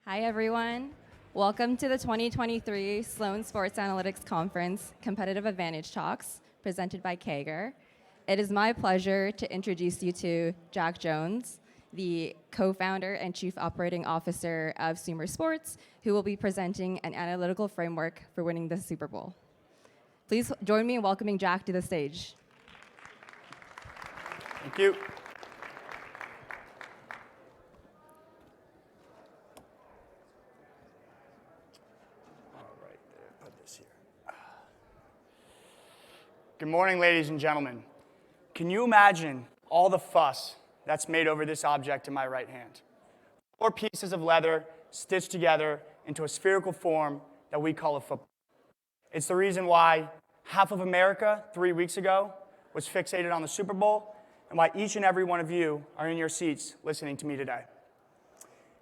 Hi, everyone. Welcome to the 2023 Sloan Sports Analytics Conference Competitive Advantage Talks, presented by Kager. It is my pleasure to introduce you to Jack Jones, the co-founder and chief operating officer of SumerSports, who will be presenting an analytical framework for winning the Super Bowl. Please join me in welcoming Jack to the stage. Thank you. Good morning, ladies and gentlemen. Can you imagine all the fuss that's made over this object in my right hand? 4 pieces of leather stitched together into a spherical form that we call a football. It's the reason why half of America 3 weeks ago was fixated on the Super Bowl and why each and every one of you are in your seats listening to me today.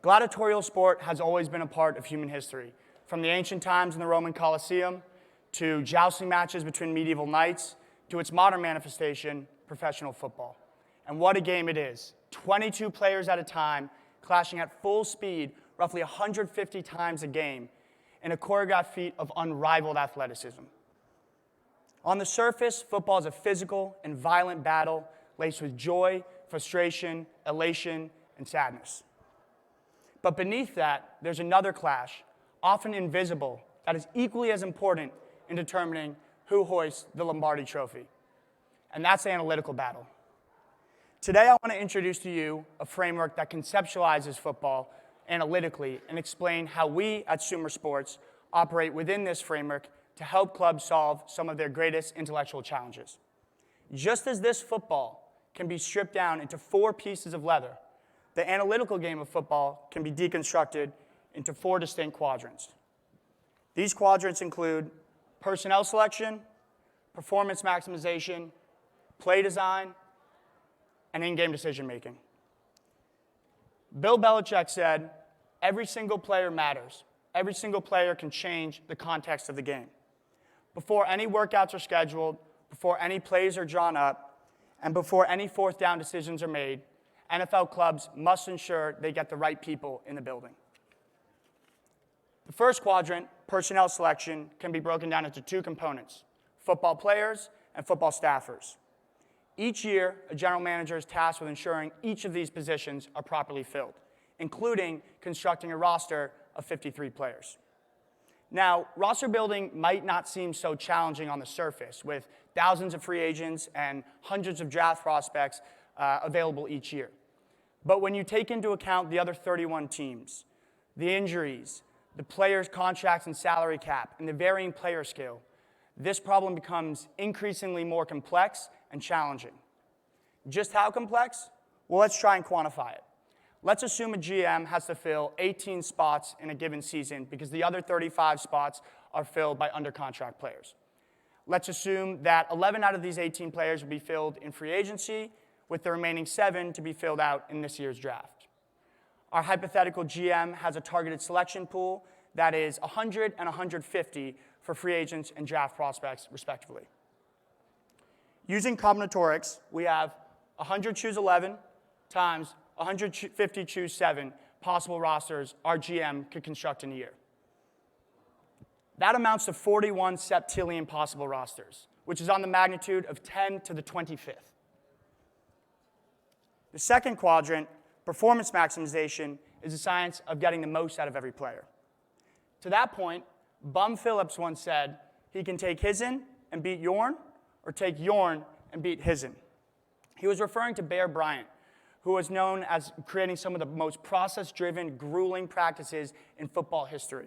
Gladiatorial sport has always been a part of human history, from the ancient times in the Roman Colosseum to jousting matches between medieval knights, to its modern manifestation, professional football. And what a game it is. 22 players at a time, clashing at full speed, roughly 150 times a game, in a choreographed feat of unrivaled athleticism. On the surface, football is a physical and violent battle laced with joy, frustration, elation, and sadness. But beneath that, there's another clash, often invisible, that is equally as important in determining who hoists the Lombardi Trophy. And that's the analytical battle. Today, I want to introduce to you a framework that conceptualizes football analytically and explain how we at SumerSports operate within this framework to help clubs solve some of their greatest intellectual challenges. Just as this football can be stripped down into 4 pieces of leather, the analytical game of football can be deconstructed into 4 distinct quadrants. These quadrants include personnel selection, performance maximization, play design, and in-game decision-making. Bill Belichick said, every single player matters. Every single player can change the context of the game. Before any workouts are scheduled, before any plays are drawn up, and before any 4th down decisions are made, NFL clubs must ensure they get the right people in the building. The first quadrant, personnel selection, can be broken down into 2 components, football players and football staffers. Each year, a general manager is tasked with ensuring each of these positions are properly filled, including constructing a roster of 53 players. Now, roster building might not seem so challenging on the surface, with thousands of free agents and hundreds of draft prospects available each year. But when you take into account the other 31 teams, the injuries, the players' contracts and salary cap, and the varying player skill, this problem becomes increasingly more complex and challenging. Just how complex? Well, let's try and quantify it. Let's assume a GM has to fill 18 spots in a given season because the other 35 spots are filled by under-contract players. Let's assume that 11 out of these 18 players will be filled in free agency, with the remaining 7 to be filled out in this year's draft. Our hypothetical GM has a targeted selection pool that is 100 and 150 for free agents and draft prospects, respectively. Using combinatorics, we have 100 choose 11 times 150 choose 7 possible rosters our GM could construct in a year. That amounts to 41 septillion possible rosters, which is on the magnitude of 10 to the 25th. The second quadrant, performance maximization, is the science of getting the most out of every player. To that point, Bum Phillips once said, he can take his'n and beat Yorn, or take Yorn and beat his'n. He was referring to Bear Bryant, who was known as creating some of the most process-driven, grueling practices in football history.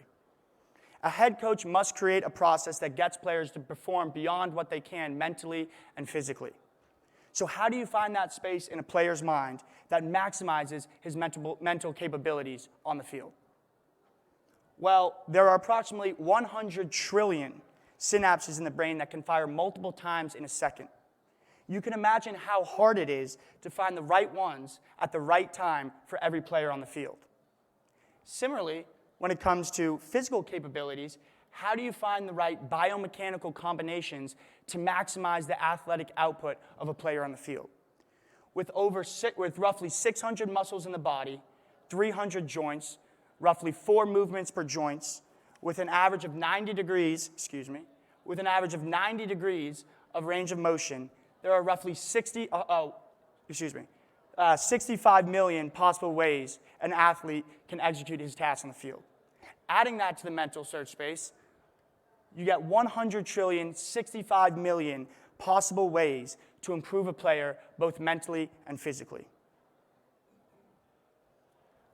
A head coach must create a process that gets players to perform beyond what they can mentally and physically. So how do you find that space in a player's mind that maximizes his mental capabilities on the field? Well, there are approximately 100 trillion synapses in the brain that can fire multiple times in a second. You can imagine how hard it is to find the right ones at the right time for every player on the field. Similarly, when it comes to physical capabilities, how do you find the right biomechanical combinations to maximize the athletic output of a player on the field? With roughly 600 muscles in the body, 300 joints, roughly 4 movements per joints, with an average of 90 degrees, with an average of 90 degrees of range of motion, there are roughly 65 million possible ways an athlete can execute his task on the field. Adding that to the mental search space, you get 100 trillion, 65 million possible ways to improve a player both mentally and physically.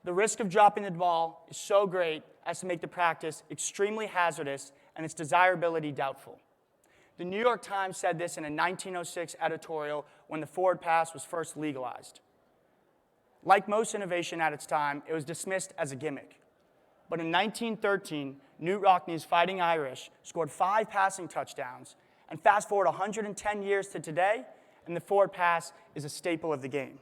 The risk of dropping the ball is so great as to make the practice extremely hazardous and its desirability doubtful. The New York Times said this in a 1906 editorial when the forward pass was first legalized. Like most innovation at its time, it was dismissed as a gimmick. But in 1913, Knute Rockne's Fighting Irish scored 5 passing touchdowns, and fast forward 110 years to today, and the forward pass is a staple of the game.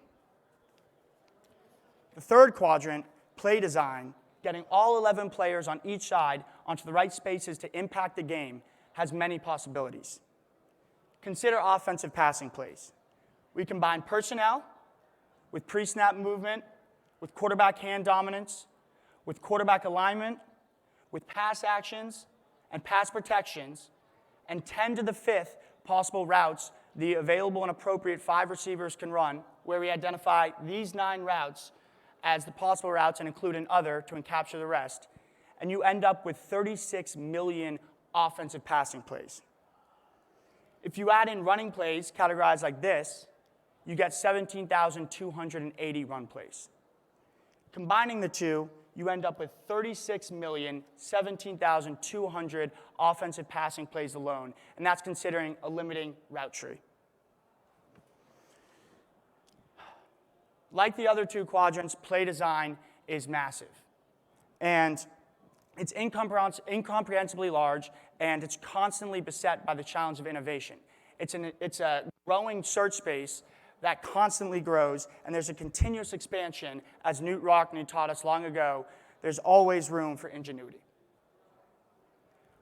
The third quadrant, play design, getting all 11 players on each side onto the right spaces to impact the game, has many possibilities. Consider offensive passing plays. We combine personnel with pre-snap movement, with quarterback hand dominance, with quarterback alignment, with pass actions and pass protections, and 10 to the 5th possible routes the available and appropriate 5 receivers can run, where we identify these 9 routes as the possible routes and include an other to capture the rest, and you end up with 36 million offensive passing plays. If you add in running plays categorized like this, you get 17,280 run plays. Combining the two, you end up with 36,017,200 offensive passing plays alone, and that's considering a limiting route tree. Like the other 2 quadrants, play design is massive. And it's incomprehensibly large, and it's constantly beset by the challenge of innovation. It's a growing search space that constantly grows, and there's a continuous expansion. As Knute Rockne taught us long ago, there's always room for ingenuity.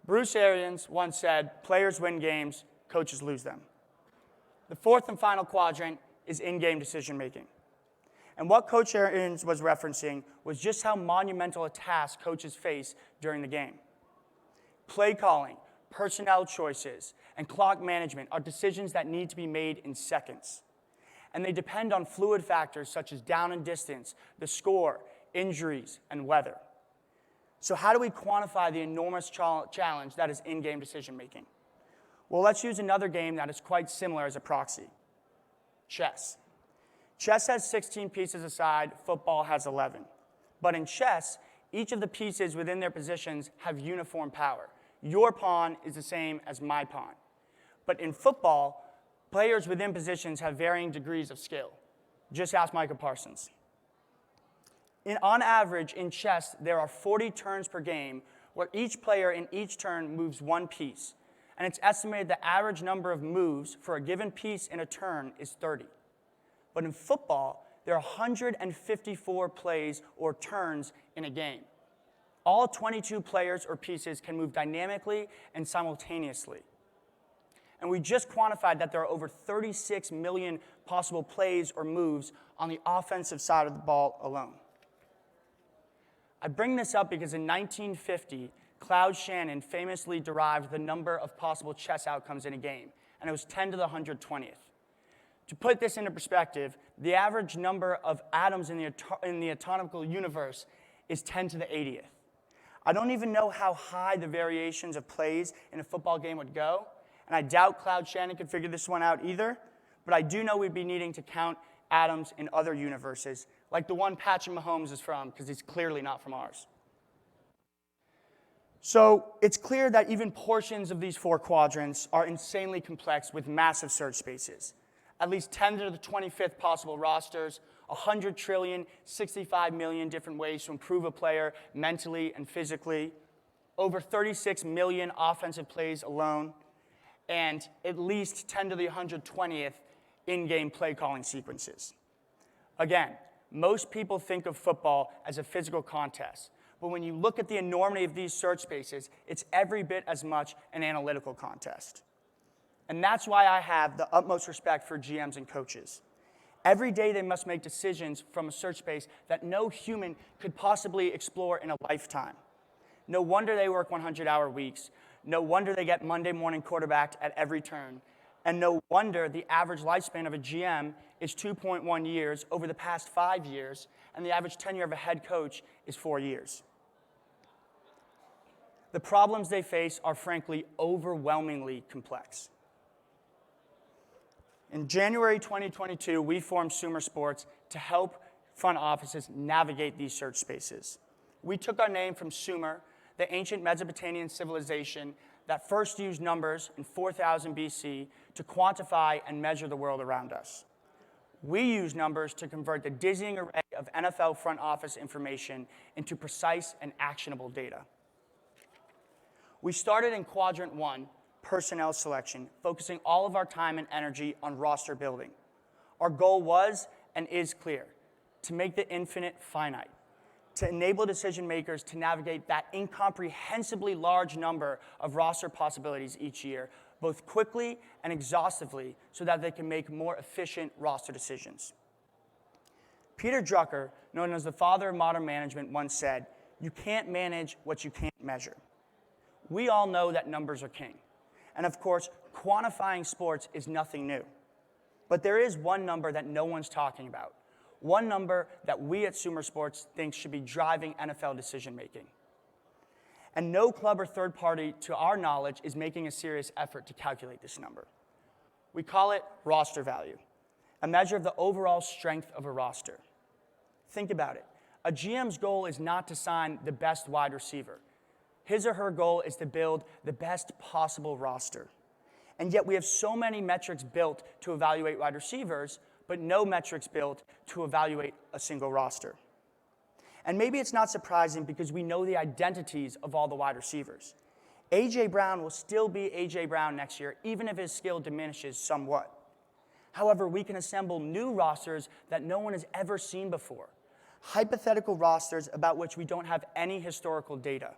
Bruce Arians once said, "Players win games, coaches lose them." The fourth and final quadrant is in-game decision-making. And what Coach Arians was referencing was just how monumental a task coaches face during the game. Play calling, personnel choices, and clock management are decisions that need to be made in seconds. And they depend on fluid factors such as down and distance, the score, injuries, and weather. So how do we quantify the enormous challenge that is in-game decision-making? Well, let's use another game that is quite similar as a proxy: chess. Chess has 16 pieces aside, football has 11. But in chess, each of the pieces within their positions have uniform power. Your pawn is the same as my pawn. But in football, players within positions have varying degrees of skill. Just ask Micah Parsons. On average, in chess, there are 40 turns per game, where each player in each turn moves 1 piece. And it's estimated the average number of moves for a given piece in a turn is 30. But in football, there are 154 plays or turns in a game. All 22 players or pieces can move dynamically and simultaneously. And we just quantified that there are over 36 million possible plays or moves on the offensive side of the ball alone. I bring this up because in 1950, Claude Shannon famously derived the number of possible chess outcomes in a game, and it was 10 to the 120th. To put this into perspective, the average number of atoms in the atomical universe is 10 to the 80th. I don't even know how high the variations of plays in a football game would go, and I doubt Claude Shannon could figure this one out either, but I do know we'd be needing to count atoms in other universes, like the one Patrick Mahomes is from, because he's clearly not from ours. So it's clear that even portions of these 4 quadrants are insanely complex with massive search spaces. At least 10 to the 25th possible rosters, 100 trillion, 65 million different ways to improve a player mentally and physically, over 36 million offensive plays alone, and at least 10 to the 120th in-game play calling sequences. Again, most people think of football as a physical contest, but when you look at the enormity of these search spaces, it's every bit as much an analytical contest. And that's why I have the utmost respect for GMs and coaches. Every day they must make decisions from a search space that no human could possibly explore in a lifetime. No wonder they work 100-hour weeks. No wonder they get Monday morning quarterbacked at every turn. And no wonder the average lifespan of a GM is 2.1 years over the past 5 years, and the average tenure of a head coach is 4 years. The problems they face are frankly overwhelmingly complex. In January 2022, we formed SumerSports to help front offices navigate these search spaces. We took our name from Sumer, the ancient Mesopotamian civilization that first used numbers in 4000 BC to quantify and measure the world around us. We use numbers to convert the dizzying array of NFL front office information into precise and actionable data. We started in Quadrant 1, personnel selection, focusing all of our time and energy on roster building. Our goal was and is clear: to make the infinite finite, to enable decision makers to navigate that incomprehensibly large number of roster possibilities each year, both quickly and exhaustively, so that they can make more efficient roster decisions. Peter Drucker, known as the father of modern management, once said, "You can't manage what you can't measure." We all know that numbers are king. And of course, quantifying sports is nothing new. But there is one number that no one's talking about. One number that we at SumerSports think should be driving NFL decision making. And no club or third party, to our knowledge, is making a serious effort to calculate this number. We call it roster value, a measure of the overall strength of a roster. Think about it. A GM's goal is not to sign the best wide receiver. His or her goal is to build the best possible roster. And yet we have so many metrics built to evaluate wide receivers, but no metrics built to evaluate a single roster. And maybe it's not surprising because we know the identities of all the wide receivers. A.J. Brown will still be A.J. Brown next year, even if his skill diminishes somewhat. However, we can assemble new rosters that no one has ever seen before, hypothetical rosters about which we don't have any historical data.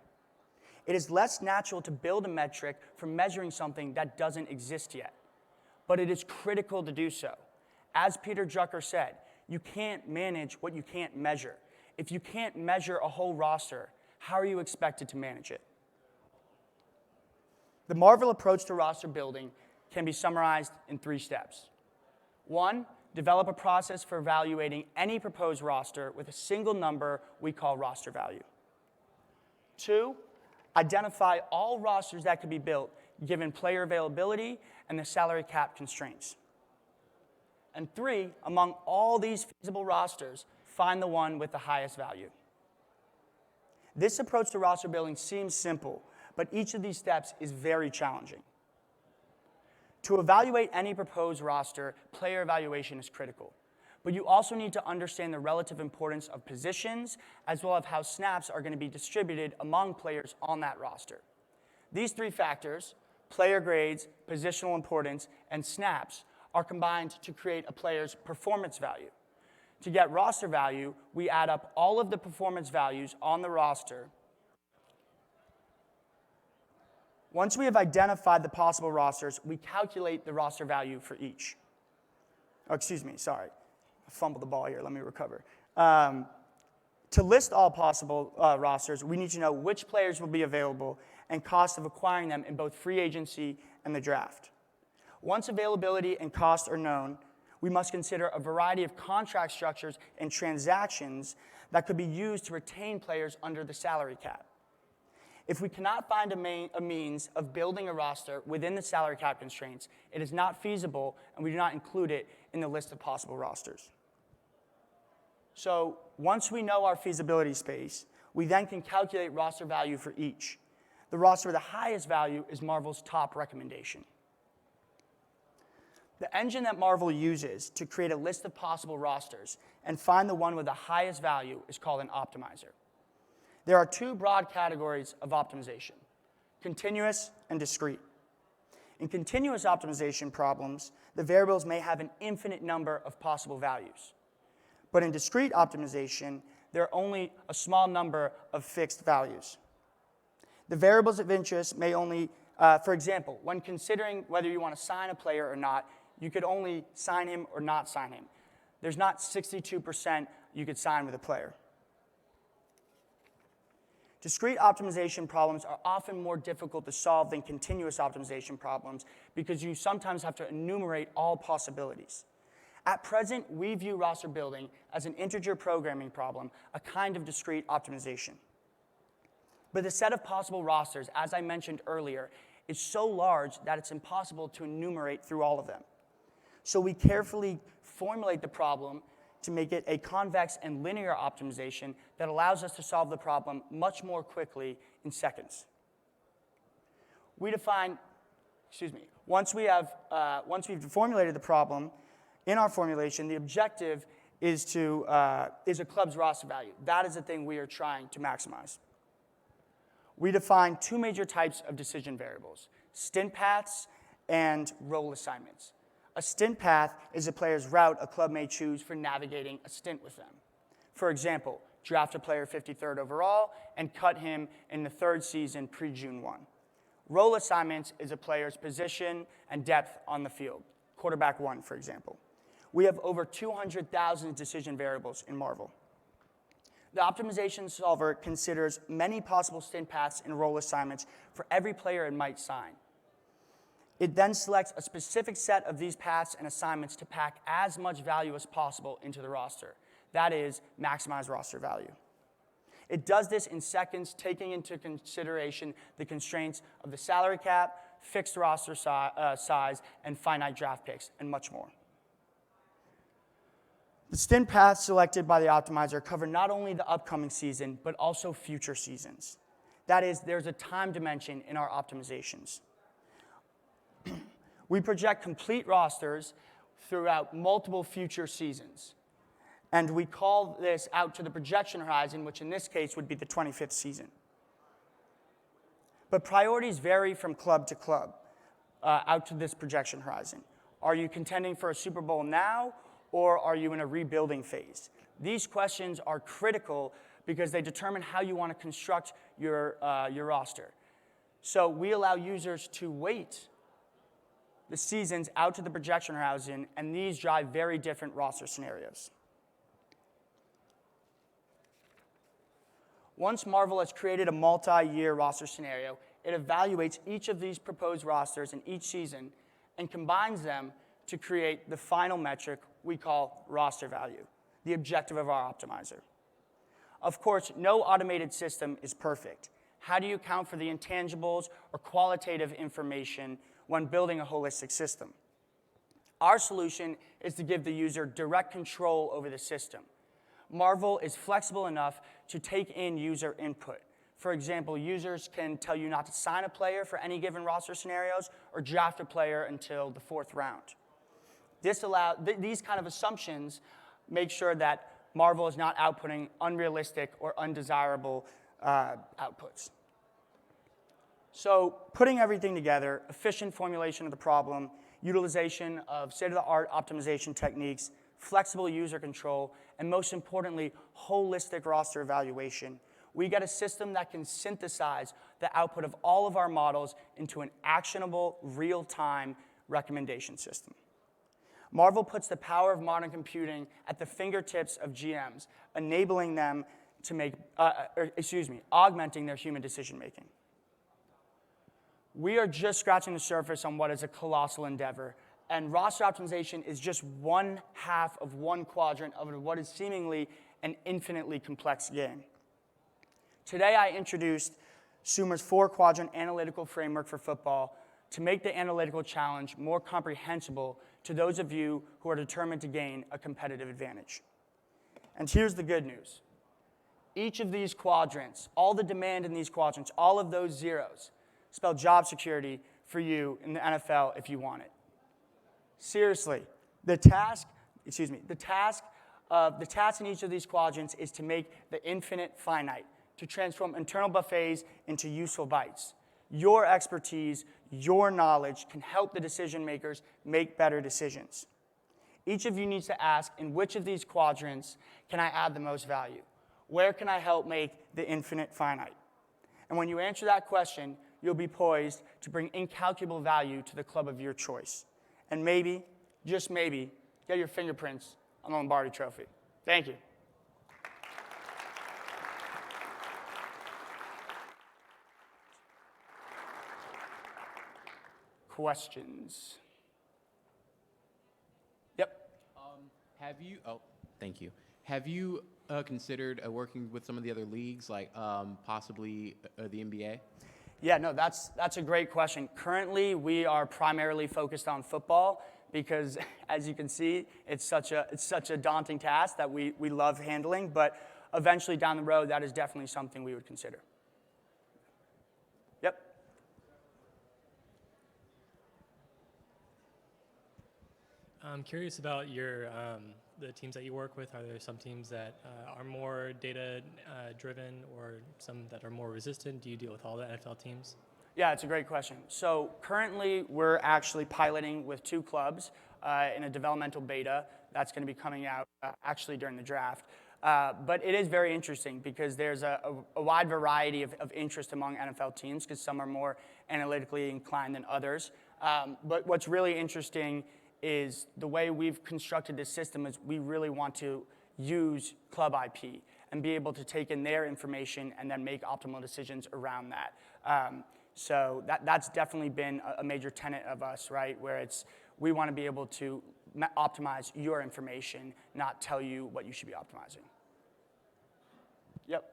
It is less natural to build a metric for measuring something that doesn't exist yet, but it is critical to do so. As Peter Drucker said, you can't manage what you can't measure. If you can't measure a whole roster, how are you expected to manage it? The Marvel approach to roster building can be summarized in 3 steps. 1, develop a process for evaluating any proposed roster with a single number we call roster value. 2, identify all rosters that could be built given player availability and the salary cap constraints. And 3, among all these feasible rosters, find the one with the highest value. This approach to roster building seems simple, but each of these steps is very challenging. To evaluate any proposed roster, player evaluation is critical. But you also need to understand the relative importance of positions, as well as how snaps are going to be distributed among players on that roster. These 3 factors, player grades, positional importance, and snaps, are combined to create a player's performance value. To get roster value, we add up all of the performance values on the roster. Once we have identified the possible rosters, we calculate the roster value for each. Oh, excuse me, sorry. I fumbled the ball here, let me recover. To list all possible rosters, we need to know which players will be available and cost of acquiring them in both free agency and the draft. Once availability and cost are known, we must consider a variety of contract structures and transactions that could be used to retain players under the salary cap. If we cannot find a means of building a roster within the salary cap constraints, it is not feasible, and we do not include it in the list of possible rosters. So once we know our feasibility space, we then can calculate roster value for each. The roster with the highest value is Marvel's top recommendation. The engine that Marvel uses to create a list of possible rosters and find the one with the highest value is called an optimizer. There are 2 broad categories of optimization: continuous and discrete. In continuous optimization problems, the variables may have an infinite number of possible values. But in discrete optimization, there are only a small number of fixed values. The variables of interest may only, for example, when considering whether you want to sign a player or not, you could only sign him or not sign him. There's not 62% you could sign with a player. Discrete optimization problems are often more difficult to solve than continuous optimization problems because you sometimes have to enumerate all possibilities. At present, we view roster building as an integer programming problem, a kind of discrete optimization. But the set of possible rosters, as I mentioned earlier, is so large that it's impossible to enumerate through all of them. So we carefully formulate the problem to make it a convex and linear optimization that allows us to solve the problem much more quickly in seconds. Once we've formulated the problem, in our formulation, the objective is a club's roster value. That is the thing we are trying to maximize. We define two major types of decision variables: stint paths and role assignments. A stint path is a player's route a club may choose for navigating a stint with them. For example, draft a player 53rd overall and cut him in the third season pre-June 1. Role assignments is a player's position and depth on the field. Quarterback 1, for example. We have over 200,000 decision variables in Marvel. The optimization solver considers many possible stint paths and role assignments for every player it might sign. It then selects a specific set of these paths and assignments to pack as much value as possible into the roster. That is, maximize roster value. It does this in seconds, taking into consideration the constraints of the salary cap, fixed roster size, and finite draft picks, and much more. The stint paths selected by the optimizer cover not only the upcoming season, but also future seasons. That is, there's a time dimension in our optimizations. We project complete rosters throughout multiple future seasons. And we call this out to the projection horizon, which in this case would be the 25th season. But priorities vary from club to club out to this projection horizon. Are you contending for a Super Bowl now, or are you in a rebuilding phase? These questions are critical because they determine how you want to construct your roster. So we allow users to wait the seasons out to the projection horizon, and these drive very different roster scenarios. Once Marvel has created a multi-year roster scenario, it evaluates each of these proposed rosters in each season and combines them to create the final metric we call roster value, the objective of our optimizer. Of course, no automated system is perfect. How do you account for the intangibles or qualitative information when building a holistic system? Our solution is to give the user direct control over the system. Marvel is flexible enough to take in user input. For example, users can tell you not to sign a player for any given roster scenarios or draft a player until the 4th round. These kind of assumptions make sure that Marvel is not outputting unrealistic or undesirable outputs. So putting everything together, efficient formulation of the problem, utilization of state-of-the-art optimization techniques, flexible user control, and most importantly, holistic roster evaluation, we get a system that can synthesize the output of all of our models into an actionable, real-time recommendation system. Marvel puts the power of modern computing at the fingertips of GMs, enabling them to augmenting their human decision-making. We are just scratching the surface on what is a colossal endeavor, and roster optimization is just one half of one quadrant of what is seemingly an infinitely complex game. Today, I introduced Sumer's 4-quadrant analytical framework for football to make the analytical challenge more comprehensible to those of you who are determined to gain a competitive advantage. And here's the good news. Each of these quadrants, all the demand in these quadrants, all of those zeros, spell job security for you in the NFL if you want it. Seriously, the task in each of these quadrants is to make the infinite finite, to transform internal buffets into useful bites. Your expertise, your knowledge can help the decision makers make better decisions. Each of you needs to ask, in which of these quadrants can I add the most value? Where can I help make the infinite finite? And when you answer that question, you'll be poised to bring incalculable value to the club of your choice. And maybe, just maybe, get your fingerprints on the Lombardi Trophy. Thank you. Questions? Yep. Thank you. Have you considered working with some of the other leagues, like possibly the NBA? Yeah, no, that's a great question. Currently, we are primarily focused on football because, as you can see, it's such a daunting task that we love handling. But eventually, down the road, that is definitely something we would consider. Yep. I'm curious about the teams that you work with. Are there some teams that are more data driven or some that are more resistant? Do you deal with all the NFL teams? Yeah, it's a great question. So currently, we're actually piloting with 2 clubs in a developmental beta that's going to be coming out actually during the draft. But it is very interesting because there's a wide variety of interest among NFL teams because some are more analytically inclined than others. But what's really interesting is the way we've constructed this system is we really want to use club IP and be able to take in their information and then make optimal decisions around that. So that's definitely been a major tenet of us, right? Where we want to be able to optimize your information, not tell you what you should be optimizing. Yep.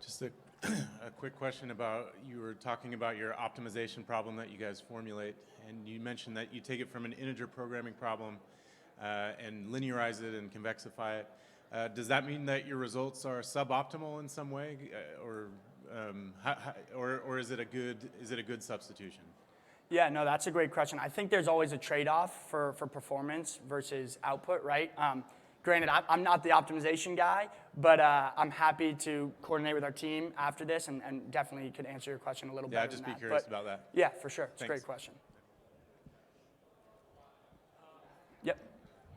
Just a quick question about, you were talking about your optimization problem that you guys formulate, and you mentioned that you take it from an integer programming problem and linearize it and convexify it. Does that mean that your results are suboptimal in some way, or is it a good substitution? Yeah, no, that's a great question. I think there's always a trade-off for performance versus output, right? Granted, I'm not the optimization guy, but I'm happy to coordinate with our team after this and definitely could answer your question a little better. Yeah, I'd just be curious about that. Yeah, for sure. It's a Thanks. great question. Yep.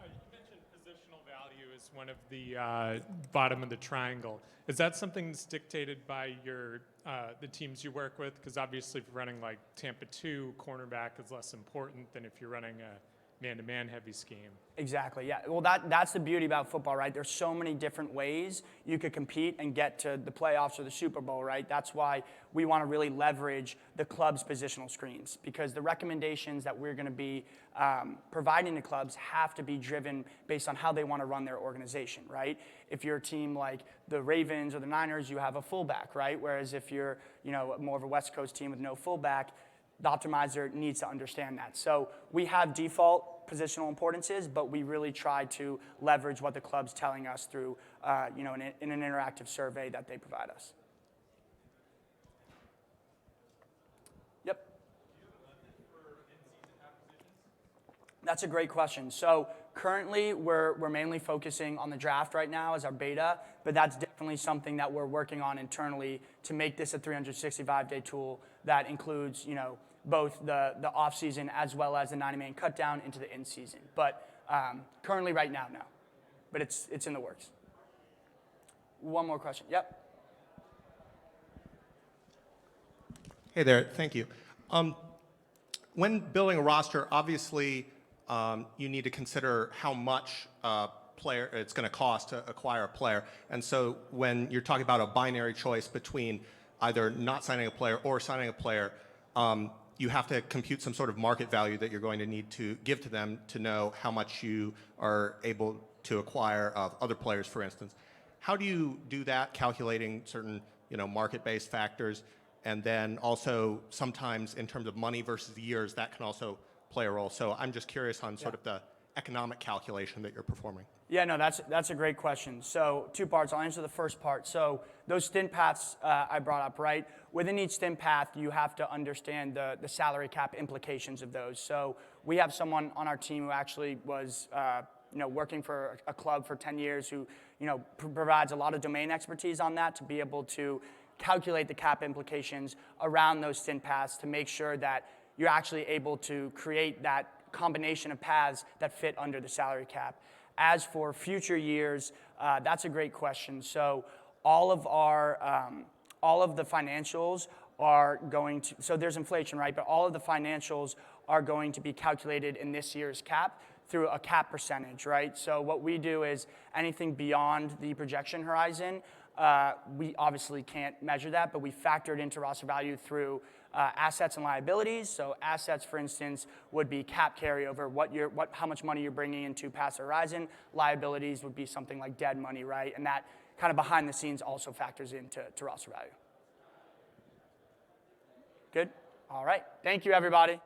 You mentioned positional value is one of the bottom of the triangle. Is that something that's dictated by the teams you work with? Because obviously, if you're running like Tampa 2, cornerback is less important than if you're running a man-to-man heavy scheme. Exactly, yeah. Well, that's the beauty about football, right? There's so many different ways you could compete and get to the playoffs or the Super Bowl, right? That's why we want to really leverage the club's positional screens because the recommendations that we're going to be providing to clubs have to be driven based on how they want to run their organization, right? If you're a team like the Ravens or the Niners, you have a fullback, right? Whereas if you're, more of a West Coast team with no fullback, the optimizer needs to understand that. So we have default positional importances, but we really try to leverage what the club's telling us through, in an interactive survey that they provide us. Yep. That's a great question. So currently, we're mainly focusing on the draft right now as our beta, but that's definitely something that we're working on internally to make this a 365-day tool that includes, both the off-season as well as the 90-man cut down into the in-season. But currently right now, no. But it's in the works. One more question. Yep. Hey there, thank you. When building a roster, obviously you need to consider how much player it's going to cost to acquire a player. And so when you're talking about a binary choice between either not signing a player or signing a player, you have to compute some sort of market value that you're going to need to give to them to know how much you are able to acquire of other players, for instance. How do you do that, calculating certain market-based factors? And then also sometimes in terms of money versus years, that can also play a role. So I'm just curious on sort of the economic calculation that you're performing. Yeah, no, that's a great question. So 2 parts. I'll answer the first part. So those stint paths I brought up, right? Within each stint path, you have to understand the salary cap implications of those. So we have someone on our team who actually was working for a club for 10 years who provides a lot of domain expertise on that to be able to calculate the cap implications around those stint paths to make sure that you're actually able to create that combination of paths that fit under the salary cap. As for future years, that's a great question. So all of the financials are going to, so there's inflation, right? But all of the financials are going to be calculated in this year's cap through a cap percentage, right? So what we do is anything beyond the projection horizon, we obviously can't measure that, but we factor it into roster value through assets and liabilities. So assets, for instance, would be cap carryover, how much money you're bringing into past horizon. Liabilities would be something like dead money, right? And that kind of behind the scenes also factors into roster value. Good? All right. Thank you, everybody.